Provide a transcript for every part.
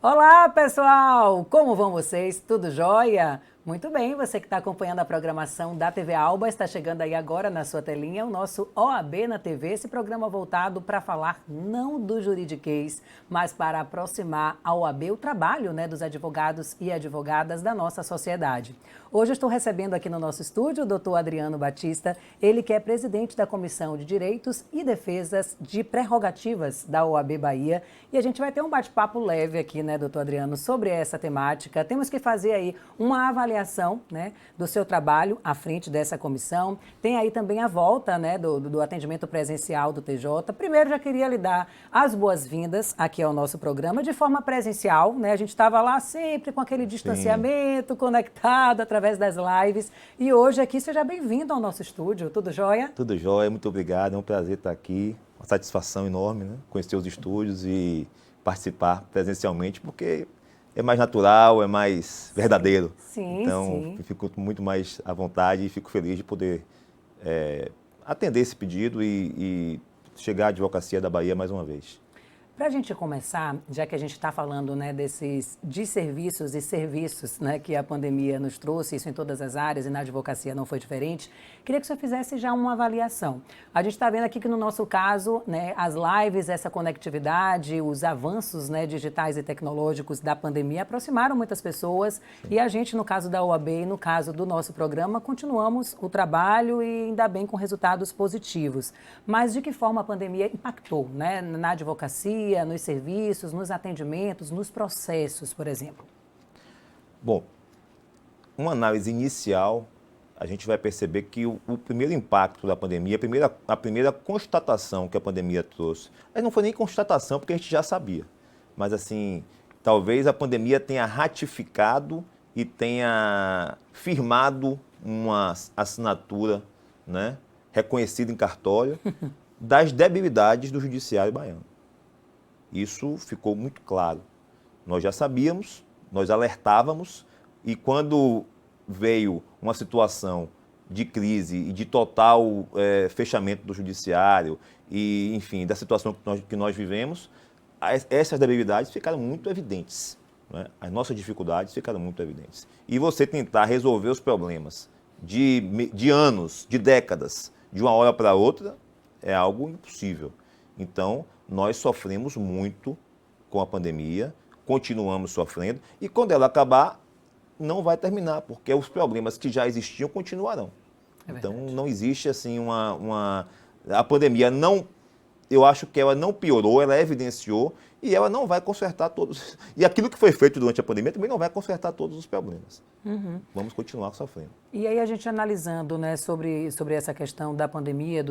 Olá, pessoal! Como vão vocês? Tudo jóia? Muito bem, você que está acompanhando a programação da TV Alba, está chegando aí agora na sua telinha o nosso OAB na TV, esse programa voltado para falar não do juridiquês, mas para aproximar a OAB o trabalho, dos advogados e advogadas da nossa sociedade. Hoje eu estou recebendo aqui no nosso estúdio o doutor Adriano Batista, ele que é presidente da Comissão de Direitos e Defesas de Prerrogativas da OAB Bahia, e a gente vai ter um bate-papo leve aqui, doutor Adriano, sobre essa temática. Temos que fazer aí uma avaliação, do seu trabalho à frente dessa comissão. Tem aí também a volta, do atendimento presencial do TJ. Primeiro, já queria lhe dar as boas-vindas aqui ao nosso programa de forma presencial, A gente estava lá sempre com aquele distanciamento, conectado através das lives. E hoje aqui, seja bem-vindo ao nosso estúdio. Tudo jóia? Tudo jóia, muito obrigado. É um prazer estar aqui. Uma satisfação enorme, conhecer os estúdios e participar presencialmente, porque é mais natural, é mais verdadeiro. Sim, então, fico muito mais à vontade e fico feliz de poder atender esse pedido e chegar à advocacia da Bahia mais uma vez. Para a gente começar, já que a gente está falando desses desserviços e serviços que a pandemia nos trouxe, isso em todas as áreas e na advocacia não foi diferente, queria que o senhor fizesse já uma avaliação. A gente está vendo aqui que no nosso caso, as lives, essa conectividade, os avanços digitais e tecnológicos da pandemia aproximaram muitas pessoas. Sim. E a gente, no caso da OAB e no caso do nosso programa, continuamos o trabalho e ainda bem com resultados positivos. Mas de que forma a pandemia impactou na advocacia, nos serviços, nos atendimentos, nos processos, por exemplo? Bom, uma análise inicial, a gente vai perceber que o primeiro impacto da pandemia, a primeira constatação que a pandemia trouxe, mas não foi nem constatação, porque a gente já sabia, mas assim, talvez a pandemia tenha ratificado e tenha firmado uma assinatura, reconhecida em cartório, das debilidades do judiciário baiano. Isso ficou muito claro. Nós já sabíamos, nós alertávamos, e quando veio uma situação de crise e de total fechamento do judiciário, e, enfim, da situação que nós vivemos, essas debilidades ficaram muito evidentes. As nossas dificuldades ficaram muito evidentes. E você tentar resolver os problemas de anos, de décadas, de uma hora para outra, é algo impossível. Então, nós sofremos muito com a pandemia, continuamos sofrendo, e quando ela acabar, não vai terminar, porque os problemas que já existiam continuarão. Então, não existe assim A pandemia não... Eu acho que ela não piorou, ela evidenciou, e ela não vai consertar todos... E aquilo que foi feito durante a pandemia também não vai consertar todos os problemas. Uhum. Vamos continuar sofrendo. E aí a gente analisando sobre essa questão da pandemia,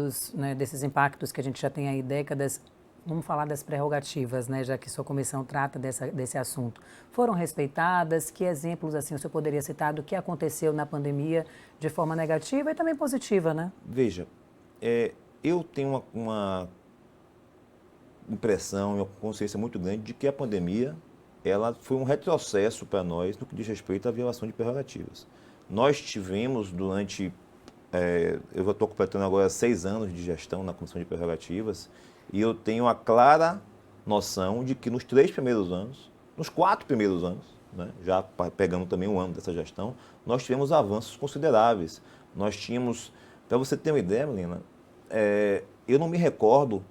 desses impactos que a gente já tem aí décadas, vamos falar das prerrogativas, já que sua comissão trata desse assunto. Foram respeitadas? Que exemplos assim o senhor poderia citar do que aconteceu na pandemia de forma negativa e também positiva, Veja, eu tenho uma impressão e uma consciência muito grande de que a pandemia ela foi um retrocesso para nós no que diz respeito à violação de prerrogativas. Nós tivemos durante, eu estou completando agora 6 anos de gestão na Comissão de Prerrogativas, e eu tenho a clara noção de que nos 4 primeiros anos, já pegando também um ano dessa gestão, nós tivemos avanços consideráveis. Nós tínhamos, para você ter uma ideia, Melina, eu não me recordo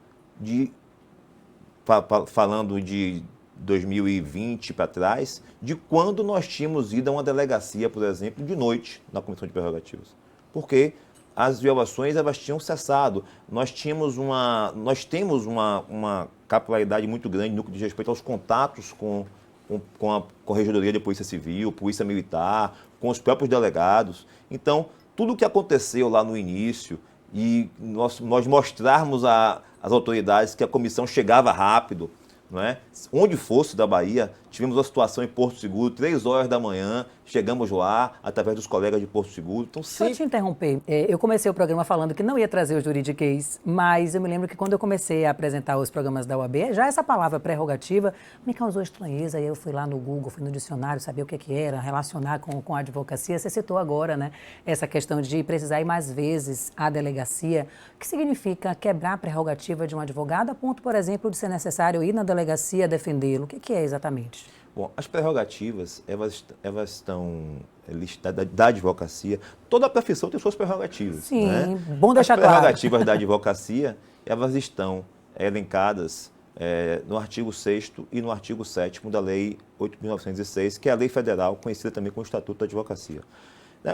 falando de 2020 para trás, de quando nós tínhamos ido a uma delegacia, por exemplo, de noite na Comissão de Prerrogativas. Porque as violações elas tinham cessado. Nós temos uma capilaridade muito grande no que diz respeito aos contatos com a Corregedoria de Polícia Civil, Polícia Militar, com os próprios delegados. Então, tudo o que aconteceu lá no início, e nós mostrarmos às autoridades que a comissão chegava rápido, onde fosse da Bahia, tivemos uma situação em Porto Seguro, 3 horas da manhã, chegamos lá, através dos colegas de Porto Seguro. Então, Só te interromper, eu comecei o programa falando que não ia trazer o juridiquês, mas eu me lembro que quando eu comecei a apresentar os programas da UAB, já essa palavra prerrogativa me causou estranheza, aí eu fui lá no Google, fui no dicionário, saber o que era, relacionar com a advocacia. Você citou agora, essa questão de precisar ir mais vezes à delegacia. O que significa quebrar a prerrogativa de um advogado a ponto, por exemplo, de ser necessário ir na delegacia defendê-lo? O que é exatamente? Bom, as prerrogativas, elas estão da advocacia. Toda a profissão tem suas prerrogativas. Sim, né? bom deixar claro. As prerrogativas da advocacia, elas estão elencadas no artigo 6º e no artigo 7º da Lei 8.906, que é a lei federal, conhecida também como Estatuto da Advocacia.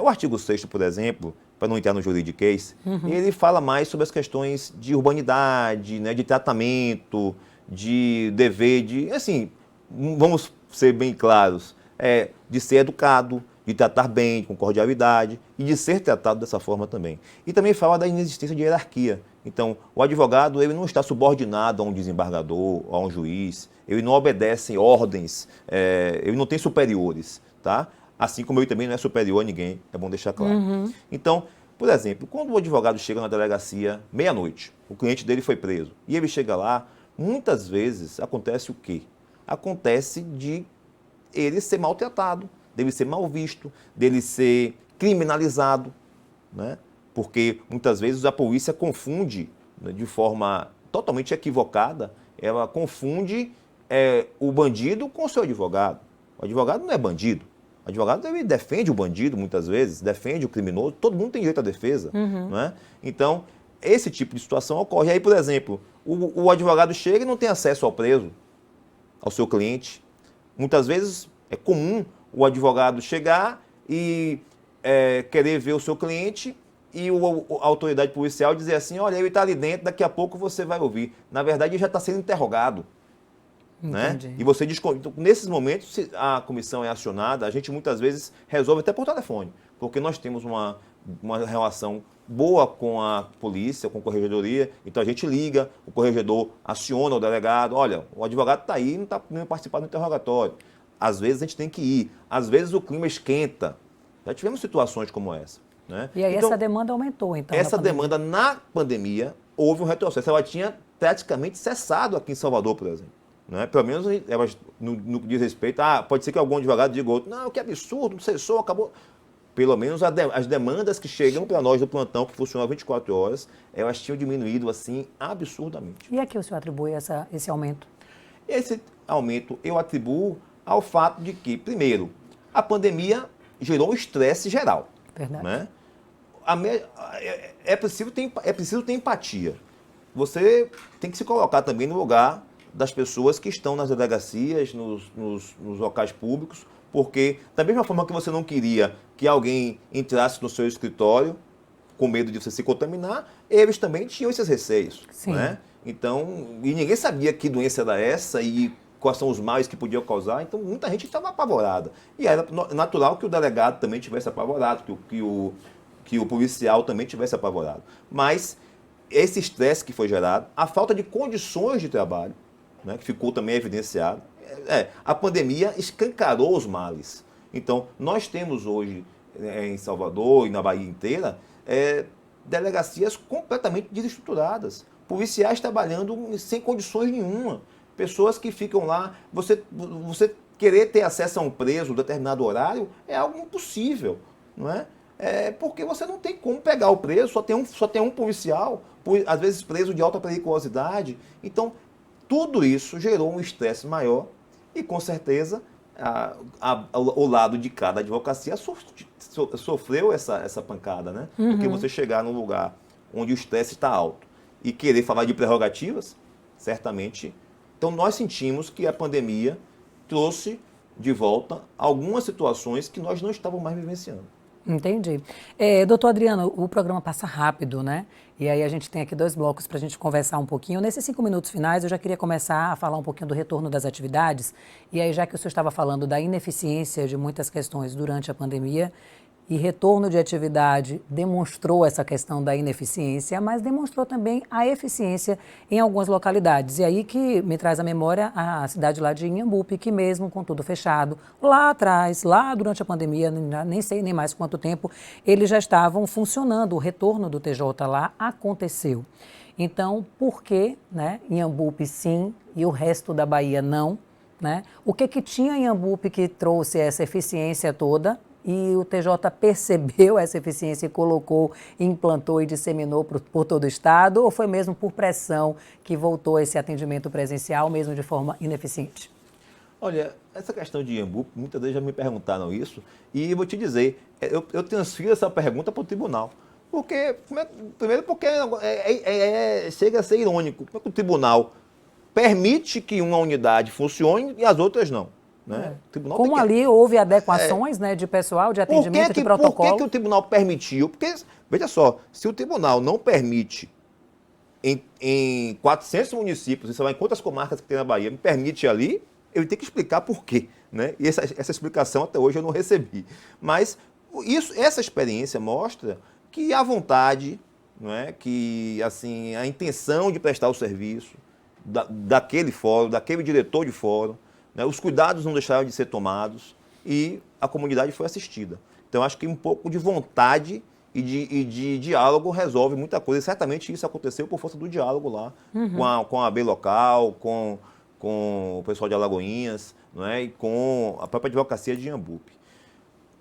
O artigo 6º, por exemplo, para não entrar no juridiquês, ele fala mais sobre as questões de urbanidade, né, de tratamento, de dever, assim, vamos ser bem claros, de ser educado, de tratar bem, com cordialidade e de ser tratado dessa forma também. E também fala da inexistência de hierarquia. Então, o advogado ele não está subordinado a um desembargador, a um juiz, ele não obedece ordens, ele não tem superiores, tá? Assim como ele também não é superior a ninguém, é bom deixar claro. Então, por exemplo, quando o advogado chega na delegacia meia-noite, o cliente dele foi preso, e ele chega lá, muitas vezes acontece o quê? Acontece de ele ser maltratado, dele ser mal visto, dele ser criminalizado, né? Porque muitas vezes a polícia confunde, né, de forma totalmente equivocada, ela confunde o bandido com o seu advogado. O advogado não é bandido. O advogado ele defende o bandido muitas vezes, defende o criminoso, todo mundo tem direito à defesa. Não é? Então, esse tipo de situação ocorre. Aí, por exemplo, o advogado chega e não tem acesso ao preso, ao seu cliente. Muitas vezes é comum o advogado chegar e querer ver o seu cliente e a autoridade policial dizer assim, olha, ele está ali dentro, daqui a pouco você vai ouvir. Na verdade, ele já está sendo interrogado. Né? E você então, nesses momentos, se a comissão é acionada, a gente muitas vezes resolve até por telefone, porque nós temos uma relação boa com a polícia, com a corregedoria, então a gente liga, o corregedor aciona o delegado, olha, o advogado está aí e não está participando do interrogatório. Às vezes a gente tem que ir, às vezes o clima esquenta. Já tivemos situações como essa. Né? E aí então, essa demanda aumentou, então? Essa demanda na pandemia, houve um retrocesso. Ela tinha praticamente cessado aqui em Salvador, por exemplo. Né? Pelo menos no que diz respeito, pode ser que algum advogado diga outro, não, que absurdo, não cessou, acabou. Pelo menos as demandas que chegam para nós do plantão, que funciona 24 horas, elas tinham diminuído assim absurdamente. E a que o senhor atribui esse aumento? Esse aumento eu atribuo ao fato de que, primeiro, a pandemia gerou um estresse geral. Verdade. Né? É preciso ter empatia. Você tem que se colocar também no lugar das pessoas que estão nas delegacias, nos locais públicos, porque da mesma forma que você não queria que alguém entrasse no seu escritório com medo de você se contaminar, eles também tinham esses receios. Sim. Né? Então, e ninguém sabia que doença era essa e quais são os males que podiam causar, então muita gente estava apavorada. E era natural que o delegado também tivesse apavorado, que o policial também tivesse apavorado. Mas esse estresse que foi gerado, a falta de condições de trabalho, né, que ficou também evidenciado, a pandemia escancarou os males. Então, nós temos hoje, em Salvador e na Bahia inteira, delegacias completamente desestruturadas, policiais trabalhando sem condições nenhuma, pessoas que ficam lá, você querer ter acesso a um preso em um determinado horário é algo impossível, não é? Porque você não tem como pegar o preso, só tem um policial, às vezes preso de alta periculosidade. Então, tudo isso gerou um estresse maior e, com certeza, o lado de cada advocacia sofreu essa pancada, né? Porque você chegar num lugar onde o estresse está alto e querer falar de prerrogativas, certamente. Então, nós sentimos que a pandemia trouxe de volta algumas situações que nós não estávamos mais vivenciando. Entendi. Doutor Adriano, o programa passa rápido, né? E aí a gente tem aqui 2 blocos para a gente conversar um pouquinho. Nesses 5 minutos finais, eu já queria começar a falar um pouquinho do retorno das atividades. E aí, já que o senhor estava falando da ineficiência de muitas questões durante a pandemia, e retorno de atividade demonstrou essa questão da ineficiência, mas demonstrou também a eficiência em algumas localidades. E aí que me traz à memória a cidade lá de Inhambupe, que mesmo com tudo fechado, lá atrás, lá durante a pandemia, nem sei nem mais quanto tempo, eles já estavam funcionando, o retorno do TJ lá aconteceu. Então, por que, né, Inhambupe sim e o resto da Bahia não? Né? O que tinha em Inhambupe que trouxe essa eficiência toda? E o TJ percebeu essa eficiência e colocou, implantou e disseminou por todo o Estado? Ou foi mesmo por pressão que voltou esse atendimento presencial, mesmo de forma ineficiente? Olha, essa questão de Iambu, muitas vezes já me perguntaram isso, e eu vou te dizer, eu transfiro essa pergunta para o tribunal. Porque, primeiro porque chega a ser irônico. Como é que o tribunal permite que uma unidade funcione e as outras não? Né? O tribunal Como ali houve adequações, né, de pessoal, de atendimento, de protocolo. Por que o tribunal permitiu? Porque, veja só, se o tribunal não permite em 400 municípios, sei lá, em quantas comarcas que tem na Bahia, me permite ali, ele tem que explicar por quê. Né? E essa explicação até hoje eu não recebi. Mas essa experiência mostra que a vontade, não é? Que assim, a intenção de prestar o serviço daquele fórum, daquele diretor de fórum, né? Os cuidados não deixaram de ser tomados e a comunidade foi assistida. Então, acho que um pouco de vontade e de diálogo resolve muita coisa. E certamente isso aconteceu por força do diálogo lá, com a AB local, com o pessoal de Alagoinhas, não é? E com a própria advocacia de Iambupe.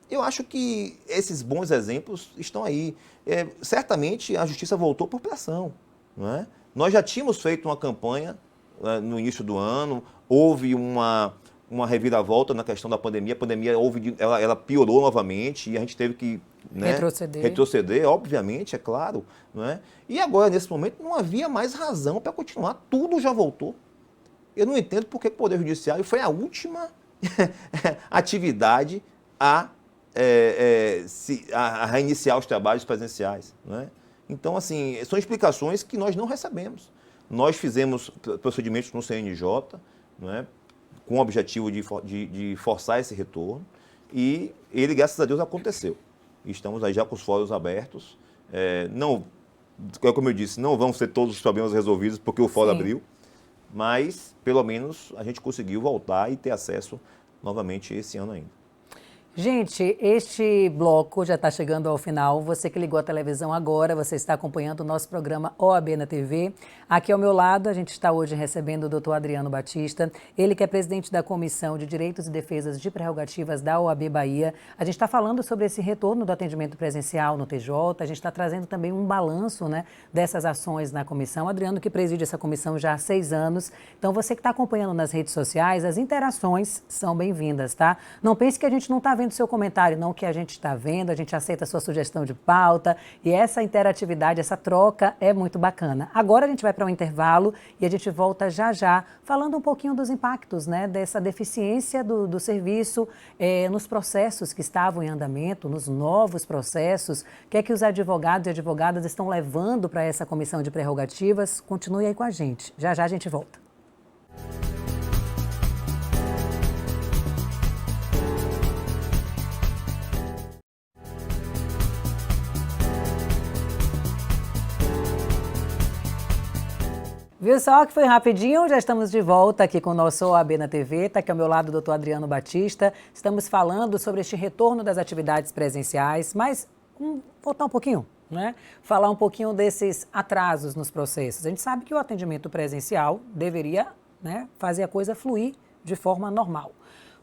Eu acho que esses bons exemplos estão aí. Certamente a justiça voltou por pressão. Não é? Nós já tínhamos feito uma campanha no início do ano, houve uma reviravolta na questão da pandemia. A pandemia ela piorou novamente e a gente teve que, né, retroceder, obviamente, é claro. Não é? E agora, nesse momento, não havia mais razão para continuar, tudo já voltou. Eu não entendo por que o Poder Judiciário foi a última atividade a reiniciar os trabalhos presenciais. Né? Então, assim, são explicações que nós não recebemos. Nós fizemos procedimentos no CNJ, né, com o objetivo de forçar esse retorno, e ele, graças a Deus, aconteceu. Estamos aí já com os fóruns abertos. Não, como eu disse, não vão ser todos os problemas resolvidos porque o fórum abriu, mas, pelo menos, a gente conseguiu voltar e ter acesso novamente esse ano ainda. Gente, este bloco já está chegando ao final. Você que ligou a televisão agora, você está acompanhando o nosso programa OAB na TV. Aqui ao meu lado, a gente está hoje recebendo o doutor Adriano Batista, ele que é presidente da Comissão de Direitos e Defesas de Prerrogativas da OAB Bahia. A gente está falando sobre esse retorno do atendimento presencial no TJ, a gente está trazendo também um balanço, né, dessas ações na comissão. Adriano que preside essa comissão já há 6 anos. Então, você que está acompanhando nas redes sociais, as interações são bem-vindas, tá? Não pense que a gente não está vendo seu comentário, não, que a gente está vendo, a gente aceita a sua sugestão de pauta e essa interatividade, essa troca é muito bacana. Agora a gente vai para um intervalo e a gente volta já já falando um pouquinho dos impactos, né, dessa deficiência do serviço nos processos que estavam em andamento, nos novos processos, o que é que os advogados e advogadas estão levando para essa comissão de prerrogativas. Continue aí com a gente, já já a gente volta. Viu só que foi rapidinho? Já estamos de volta aqui com o nosso OAB na TV. Está aqui ao meu lado o doutor Adriano Batista. Estamos falando sobre este retorno das atividades presenciais, mas voltar um pouquinho, né? Falar um pouquinho desses atrasos nos processos. A gente sabe que o atendimento presencial deveria, né, fazer a coisa fluir de forma normal.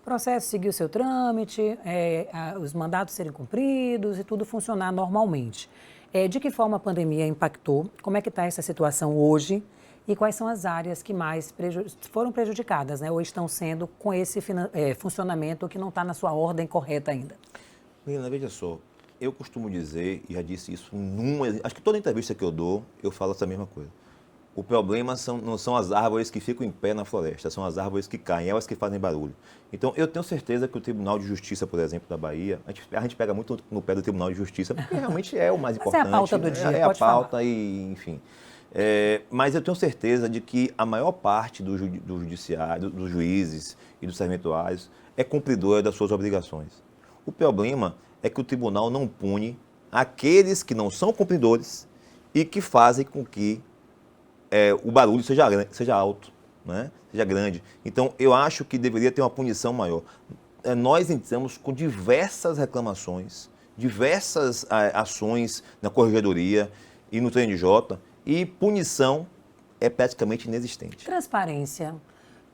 O processo seguir o seu trâmite, os mandatos serem cumpridos e tudo funcionar normalmente. De que forma a pandemia impactou? Como é que está essa situação hoje? E quais são as áreas que mais foram prejudicadas, né, ou estão sendo com esse funcionamento que não está na sua ordem correta ainda? Menina, veja só, eu costumo dizer, e já disse isso acho que toda entrevista que eu dou, eu falo essa mesma coisa. O problema não são as árvores que ficam em pé na floresta, são as árvores que caem, elas que fazem barulho. Então, eu tenho certeza que o Tribunal de Justiça, por exemplo, da Bahia, a gente pega muito no pé do Tribunal de Justiça, porque realmente é o mais importante. Mas é a pauta do dia, é a pauta e, enfim... mas eu tenho certeza de que a maior parte do judiciário, dos juízes e dos serventuários é cumpridora das suas obrigações. O problema é que o tribunal não pune aqueles que não são cumpridores e que fazem com que o barulho seja alto, né? Seja grande. Então, eu acho que deveria ter uma punição maior. Nós entramos com diversas reclamações, diversas ações na Corregedoria e no TNJ, e punição é praticamente inexistente. Transparência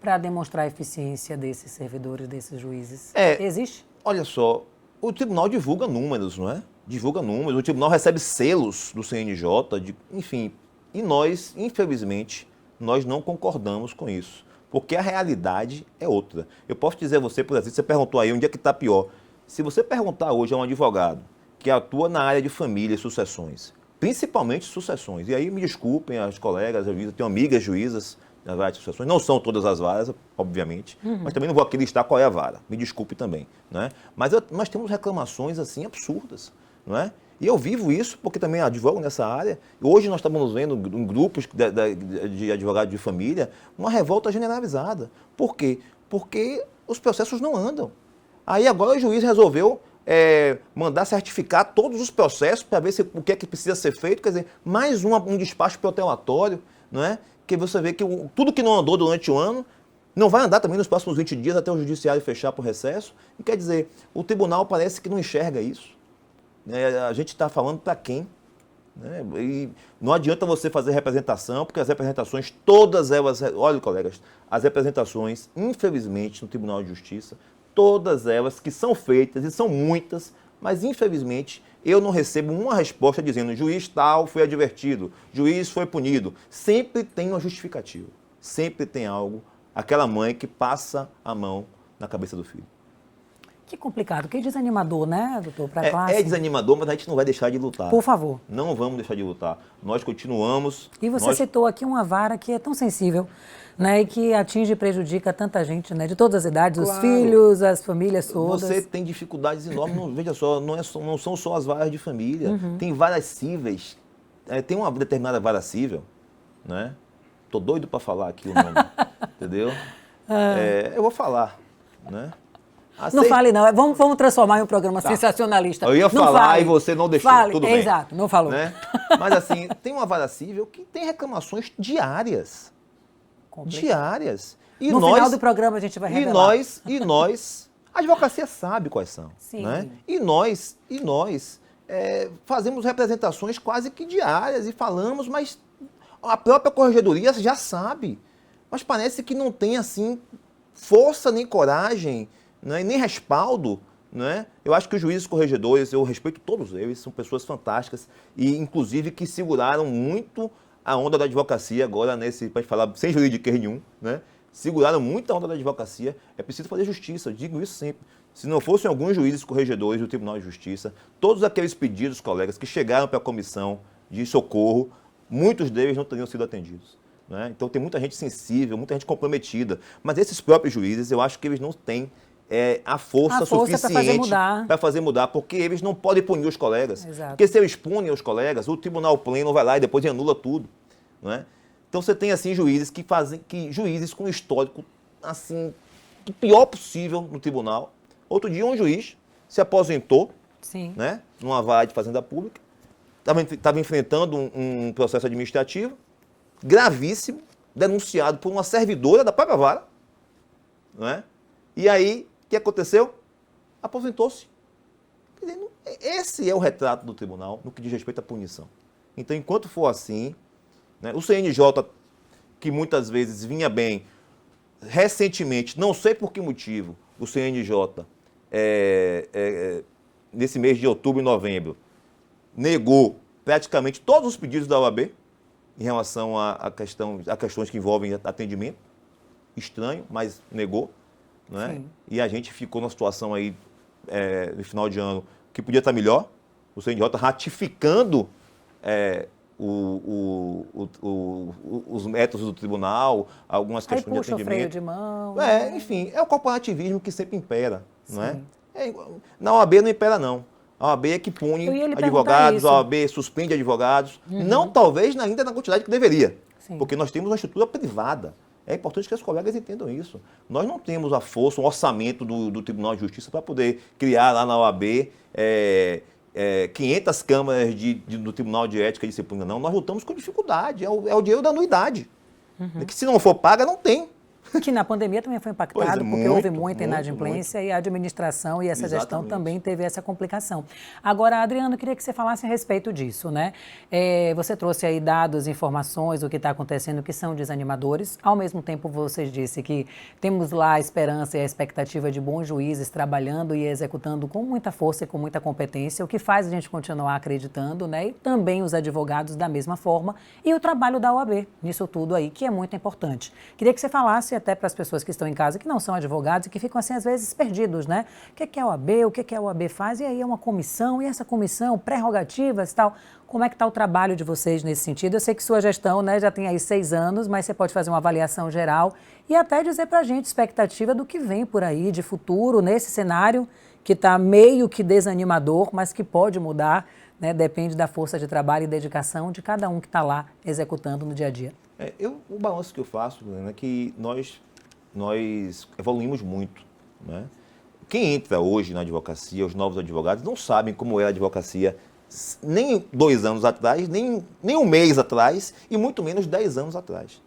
para demonstrar a eficiência desses servidores, desses juízes, existe? Olha só, o tribunal divulga números, não é? Divulga números, o tribunal recebe selos do CNJ, enfim, e nós, infelizmente, nós não concordamos com isso. porque a realidade é outra. Eu posso dizer a você, por exemplo, você perguntou aí onde é que está pior. Se você perguntar hoje a um advogado que atua na área de família e sucessões, principalmente sucessões, e aí me desculpem as colegas, eu tenho amigas juízas nas várias de sucessões, não são todas as varas, obviamente, mas também não vou aqui listar qual é a vara, me desculpe também, né? Mas nós temos reclamações assim absurdas, não é? E eu vivo isso porque também advogo nessa área. Hoje nós estamos vendo em grupos de advogados de família uma revolta generalizada. Por quê? Porque os processos não andam. Aí agora o juiz resolveu mandar certificar todos os processos para ver o que é que precisa ser feito. Quer dizer, mais um despacho protelatório, não é? Que você vê que tudo que não andou durante o ano não vai andar também nos próximos 20 dias até o judiciário fechar por recesso. E quer dizer, o tribunal parece que não enxerga isso. A gente está falando para quem? Né? E não adianta você fazer representação, porque as representações, todas elas, olha, colegas, as representações, infelizmente, no Tribunal de Justiça, todas elas que são feitas, e são muitas, mas infelizmente eu não recebo uma resposta dizendo juiz tal foi advertido, juiz foi punido. Sempre tem uma justificativa, sempre tem algo, aquela mãe que passa a mão na cabeça do filho. Que complicado, que desanimador, né, doutor, para a classe? É desanimador, mas a gente não vai deixar de lutar. Por favor. Não vamos deixar de lutar. Nós continuamos... E você citou aqui uma vara que é tão sensível, né, e que atinge e prejudica tanta gente, né, de todas as idades, claro. Os filhos, as famílias todas. Você tem dificuldades enormes, veja só, não são só as varas de família, tem varas cíveis, tem uma determinada vara cível, né? Tô doido para falar aqui o nome, entendeu? Eu vou falar, né? Não fale não, vamos transformar em um programa sensacionalista. Eu ia falar e você não deixou, tudo bem. Exato, não falou. Né? Mas assim, tem uma vara cível que tem reclamações diárias. Diárias. E no final do programa a gente vai revelar. E nós, a advocacia sabe quais são. Sim. Né? E nós fazemos representações quase que diárias e falamos, mas a própria corregedoria já sabe. Mas parece que não tem assim força nem coragem, né, nem respaldo, né? Eu acho que os juízes corregedores, eu respeito todos eles, são pessoas fantásticas e, inclusive, que seguraram muito a onda da advocacia agora nesse, para falar sem juridiquês nenhum, né? Seguraram muito a onda da advocacia. É preciso fazer justiça, eu digo isso sempre. Se não fossem alguns juízes corregedores do Tribunal de Justiça, todos aqueles pedidos, colegas, que chegaram para a comissão de socorro, muitos deles não teriam sido atendidos. Né? Então tem muita gente sensível, muita gente comprometida, mas esses próprios juízes, eu acho que eles não têm a força suficiente para fazer mudar, porque eles não podem punir os colegas. Exato. Porque se eles punem os colegas, o tribunal pleno vai lá e depois anula tudo. Não é? Então você tem assim juízes juízes com histórico assim, o pior possível no tribunal. Outro dia um juiz se aposentou, Sim. Né, numa vara de fazenda pública, estava enfrentando um processo administrativo gravíssimo, denunciado por uma servidora da própria vara, não é? E aí, o que aconteceu? Aposentou-se. Esse é o retrato do tribunal no que diz respeito à punição. Então, enquanto for assim, né, o CNJ, que muitas vezes vinha bem, recentemente, não sei por que motivo, o CNJ, nesse mês de outubro e novembro, negou praticamente todos os pedidos da OAB em relação a questões que envolvem atendimento. Estranho, mas negou. Né? E a gente ficou numa situação aí, no final de ano, que podia estar melhor. O CNJ ratificando os métodos do tribunal, algumas questões de atendimento. Freio de mão. Enfim, é o corporativismo que sempre impera. Não é? Na OAB não impera, não. A OAB é que pune advogados, a OAB suspende advogados. Não, talvez, ainda na quantidade que deveria. Sim. Porque nós temos uma estrutura privada. É importante que as colegas entendam isso. Nós não temos a força, o orçamento do Tribunal de Justiça para poder criar lá na OAB 500 câmaras do Tribunal de Ética e Disciplina, não. Nós lutamos com dificuldade, é o dinheiro da anuidade. Que se não for paga, não tem. Que na pandemia também foi impactado, porque houve muita inadimplência e a administração e essa gestão também teve essa complicação. Agora, Adriano, eu queria que você falasse a respeito disso, né? Você trouxe aí dados, informações do que está acontecendo que são desanimadores. Ao mesmo tempo, você disse que temos lá a esperança e a expectativa de bons juízes trabalhando e executando com muita força e com muita competência, o que faz a gente continuar acreditando, né? E também os advogados da mesma forma e o trabalho da OAB nisso tudo aí, que é muito importante. Queria que você falasse até para as pessoas que estão em casa, que não são advogados e que ficam, assim, às vezes perdidos, né? O que é a OAB, o que a OAB faz, e aí é uma comissão, e essa comissão, prerrogativas e tal. Como é que está o trabalho de vocês nesse sentido? Eu sei que sua gestão, né, já tem aí 6 anos, mas você pode fazer uma avaliação geral e até dizer para a gente expectativa do que vem por aí de futuro nesse cenário que está meio que desanimador, mas que pode mudar, né? Depende da força de trabalho e dedicação de cada um que está lá executando no dia a dia. O balanço que eu faço, Helena, é que nós evoluímos muito, né? Quem entra hoje na advocacia, os novos advogados, não sabem como era a advocacia nem 2 anos atrás, nem 1 mês atrás, e muito menos 10 anos atrás,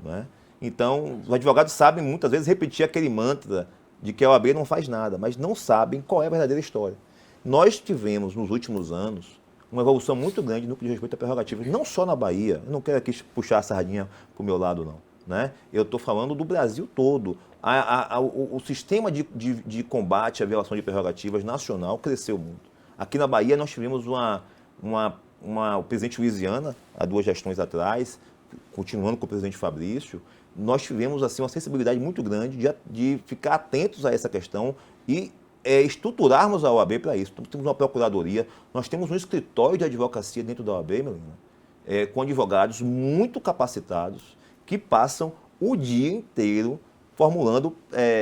né? Então, os advogados sabem muitas vezes repetir aquele mantra de que a OAB não faz nada, mas não sabem qual é a verdadeira história. Nós tivemos, nos últimos anos, uma evolução muito grande no que diz respeito a prerrogativas, não só na Bahia, eu não quero aqui puxar a sardinha para o meu lado, não, né? Eu estou falando do Brasil todo. O sistema de combate à violação de prerrogativas nacional cresceu muito. Aqui na Bahia nós tivemos o presidente Luiziana, há 2 gestões atrás, continuando com o presidente Fabrício, nós tivemos assim, uma sensibilidade muito grande de ficar atentos a essa questão e estruturarmos a OAB para isso. Então, temos uma procuradoria, nós temos um escritório de advocacia dentro da OAB, Melina, com advogados muito capacitados que passam o dia inteiro formulando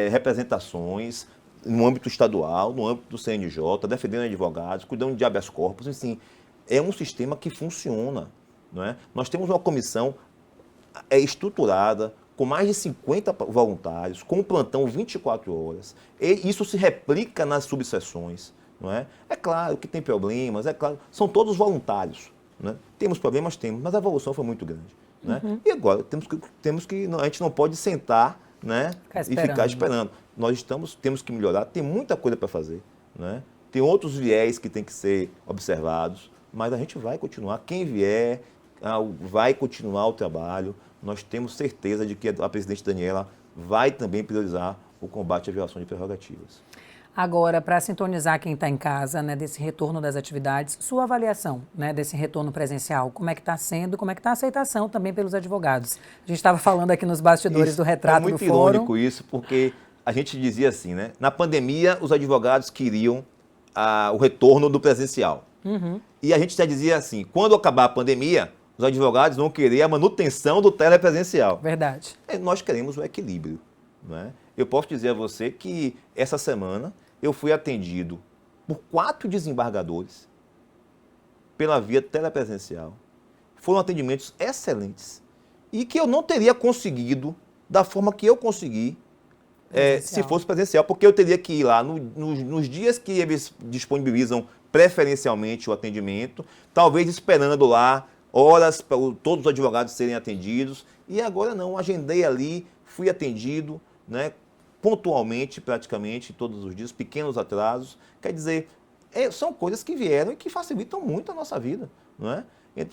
representações no âmbito estadual, no âmbito do CNJ, defendendo advogados, cuidando de habeas corpus, assim, é um sistema que funciona, não é? Nós temos uma comissão estruturada, com mais de 50 voluntários, com um plantão 24 horas. E isso se replica nas subseções, não é? É claro que tem problemas, é claro, são todos voluntários, né? Temos problemas, temos, mas a evolução foi muito grande, né? E agora a gente não pode sentar, né, e ficar esperando. Temos que melhorar, tem muita coisa para fazer, né? Tem outros viés que tem que ser observados, mas a gente vai continuar. Quem vier vai continuar o trabalho. Nós temos certeza de que a presidente Daniela vai também priorizar o combate à violação de prerrogativas. Agora, para sintonizar quem está em casa, né, desse retorno das atividades, sua avaliação, né, desse retorno presencial, como é que está sendo, como é que está a aceitação também pelos advogados? A gente estava falando aqui nos bastidores do retrato do fórum. É muito irônico isso, porque a gente dizia assim, né? Na pandemia, os advogados queriam o retorno do presencial. E a gente já dizia assim, quando acabar a pandemia, os advogados vão querer a manutenção do telepresencial. Verdade. Nós queremos o equilíbrio, não é? Eu posso dizer a você que essa semana eu fui atendido por 4 desembargadores pela via telepresencial. Foram atendimentos excelentes e que eu não teria conseguido da forma que eu consegui se fosse presencial, porque eu teria que ir lá nos dias que eles disponibilizam preferencialmente o atendimento, talvez esperando lá horas para todos os advogados serem atendidos, e agora não, agendei ali, fui atendido, né, pontualmente, praticamente, todos os dias, pequenos atrasos. Quer dizer, são coisas que vieram e que facilitam muito a nossa vida, não é?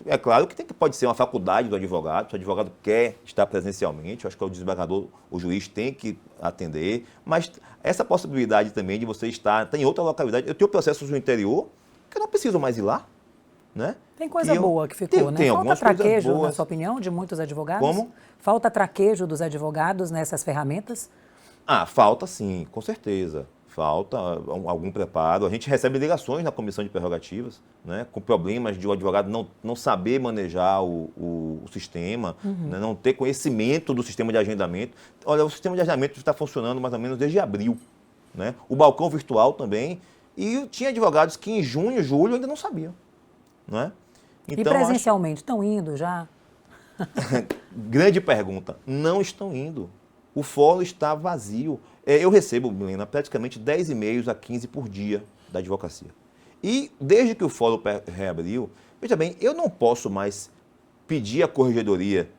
É claro que pode ser uma faculdade do advogado, se o advogado quer estar presencialmente, eu acho que o desembargador, o juiz tem que atender, mas essa possibilidade também de você estar em outra localidade. Eu tenho processos no interior que eu não preciso mais ir lá, né? Tem coisa boa que ficou, né? Falta traquejo, na sua opinião, de muitos advogados? Como? Falta traquejo dos advogados nessas ferramentas? Falta sim, com certeza. Falta algum preparo. A gente recebe ligações na comissão de prerrogativas, né, com problemas de o advogado não saber manejar o sistema, né, não ter conhecimento do sistema de agendamento. Olha, o sistema de agendamento está funcionando mais ou menos desde abril, né? O balcão virtual também. E tinha advogados que em junho, julho ainda não sabiam, né? Então, e presencialmente, estão indo já? Grande pergunta. Não estão indo. O fórum está vazio. Eu recebo, Milena, praticamente 10 e-mails a 15 por dia da advocacia. E desde que o fórum reabriu, veja bem, eu não posso mais pedir à corregedoria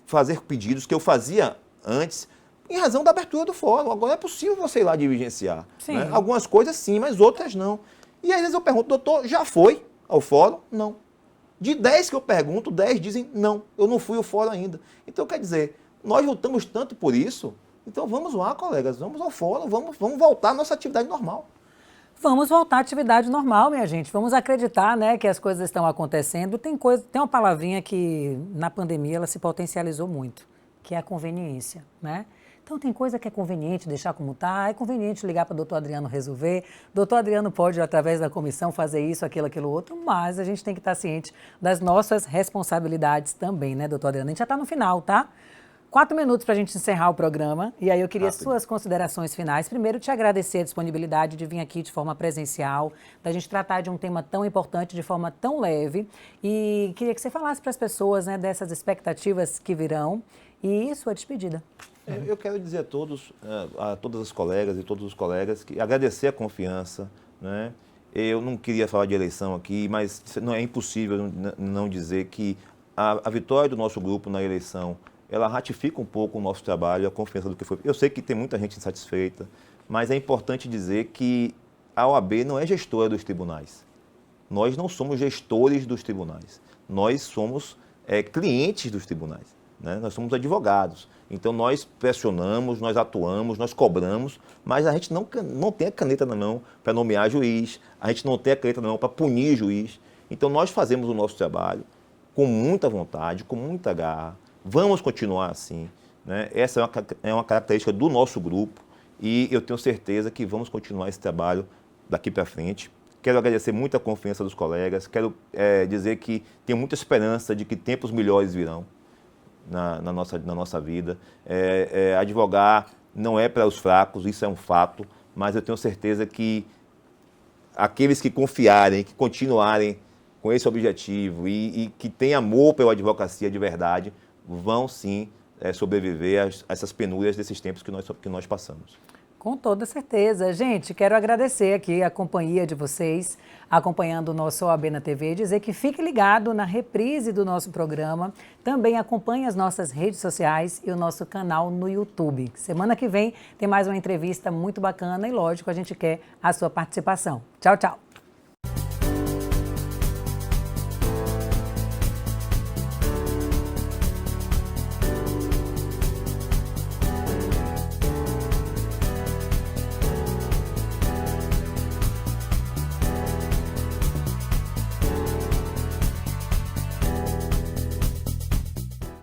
fazer pedidos que eu fazia antes em razão da abertura do fórum. Agora é possível você ir lá diligenciar, né? Algumas coisas sim, mas outras não. E às vezes eu pergunto, doutor, já foi ao fórum? Não. De 10 que eu pergunto, 10 dizem não, eu não fui ao fórum ainda. Então, quer dizer, nós lutamos tanto por isso, então vamos lá, colegas, vamos ao fórum, vamos voltar à nossa atividade normal. Vamos voltar à atividade normal, minha gente. Vamos acreditar, né, que as coisas estão acontecendo. Tem uma palavrinha que na pandemia ela se potencializou muito. que é a conveniência, né? Então, tem coisa que é conveniente deixar como está, é conveniente ligar para o doutor Adriano resolver. Doutor Adriano pode, através da comissão, fazer isso, aquilo outro, mas a gente tem que estar ciente das nossas responsabilidades também, né, doutor Adriano? A gente já está no final, tá? 4 minutos para a gente encerrar o programa, e aí eu queria suas considerações finais. Primeiro, te agradecer a disponibilidade de vir aqui de forma presencial, da gente tratar de um tema tão importante de forma tão leve, e queria que você falasse para as pessoas, né, dessas expectativas que virão e sua despedida. Eu quero dizer a todas as colegas e todos os colegas, que agradecer a confiança, né? Eu não queria falar de eleição aqui, mas não é impossível não dizer que a vitória do nosso grupo na eleição, ela ratifica um pouco o nosso trabalho, a confiança do que foi. Eu sei que tem muita gente insatisfeita, mas é importante dizer que a OAB não é gestora dos tribunais. Nós não somos gestores dos tribunais. Nós somos clientes dos tribunais, né? Nós somos advogados. Então, nós pressionamos, nós atuamos, nós cobramos, mas a gente não tem a caneta na mão para nomear juiz, a gente não tem a caneta na mão para punir juiz. Então, nós fazemos o nosso trabalho com muita vontade, com muita garra. Vamos continuar assim, né? Essa é uma característica do nosso grupo e eu tenho certeza que vamos continuar esse trabalho daqui para frente. Quero agradecer muito a confiança dos colegas, quero dizer que tenho muita esperança de que tempos melhores virão na nossa vida. Advogar não é para os fracos, isso é um fato, mas eu tenho certeza que aqueles que confiarem, que continuarem com esse objetivo e que têm amor pela advocacia de verdade, vão sim sobreviver a essas penúrias desses tempos que nós passamos. Com toda certeza. Gente, quero agradecer aqui a companhia de vocês, acompanhando o nosso OAB na TV, e dizer que fique ligado na reprise do nosso programa. Também acompanhe as nossas redes sociais e o nosso canal no YouTube. Semana que vem tem mais uma entrevista muito bacana e, lógico, a gente quer a sua participação. Tchau, tchau.